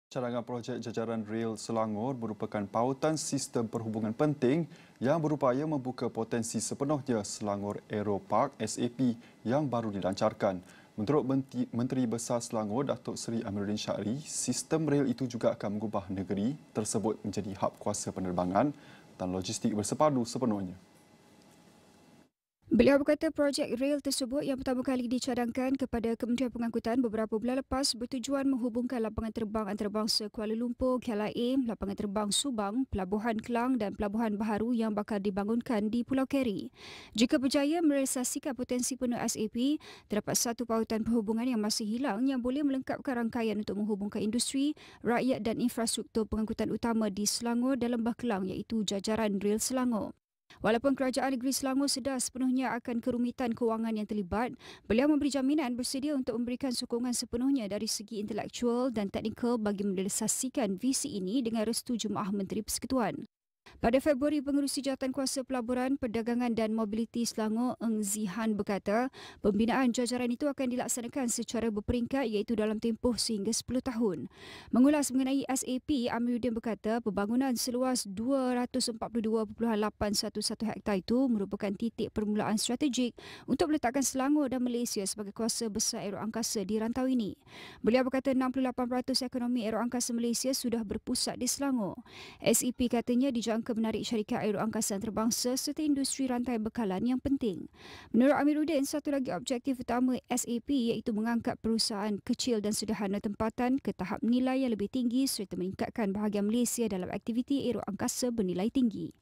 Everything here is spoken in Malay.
Cadangan projek jajaran rel Selangor merupakan pautan sistem perhubungan penting yang berupaya membuka potensi sepenuhnya Selangor Aero Park SAP yang baru dilancarkan. Menurut Menteri Besar Selangor, Datuk Seri Amiruddin Syahri, sistem rel itu juga akan mengubah negeri tersebut menjadi hub kuasa penerbangan dan logistik bersepadu sepenuhnya. Beliau berkata projek rel tersebut yang pertama kali dicadangkan kepada Kementerian Pengangkutan beberapa bulan lepas bertujuan menghubungkan lapangan terbang antarabangsa Kuala Lumpur, KLIA, lapangan terbang Subang, Pelabuhan Kelang dan pelabuhan baharu yang bakal dibangunkan di Pulau Keri. Jika berjaya merealisasikan potensi penuh SAP, terdapat satu pautan perhubungan yang masih hilang yang boleh melengkapkan rangkaian untuk menghubungkan industri, rakyat dan infrastruktur pengangkutan utama di Selangor dan Lembah Kelang iaitu jajaran rel Selangor. Walaupun Kerajaan Negeri Selangor sedar sepenuhnya akan kerumitan kewangan yang terlibat, beliau memberi jaminan bersedia untuk memberikan sokongan sepenuhnya dari segi intelektual dan teknikal bagi merealisasikan visi ini dengan restu Jemaah Menteri Persekutuan. Pada Februari, Pengerusi Jawatankuasa Pelaburan, Perdagangan dan Mobiliti Selangor, Eng Zihan berkata, pembinaan jajaran itu akan dilaksanakan secara berperingkat iaitu dalam tempoh sehingga 10 tahun. Mengulas mengenai SAP, Amiruddin berkata, pembangunan seluas 242.811 hektar itu merupakan titik permulaan strategik untuk meletakkan Selangor dan Malaysia sebagai kuasa besar aeroangkasa di rantau ini. Beliau berkata 68% ekonomi aeroangkasa Malaysia sudah berpusat di Selangor. SAP katanya dijangka menarik syarikat aeroangkasa antarabangsa serta industri rantai bekalan yang penting. Menurut Amiruddin, satu lagi objektif utama SAP iaitu mengangkat perusahaan kecil dan sederhana tempatan ke tahap nilai yang lebih tinggi serta meningkatkan bahagian Malaysia dalam aktiviti aeroangkasa bernilai tinggi.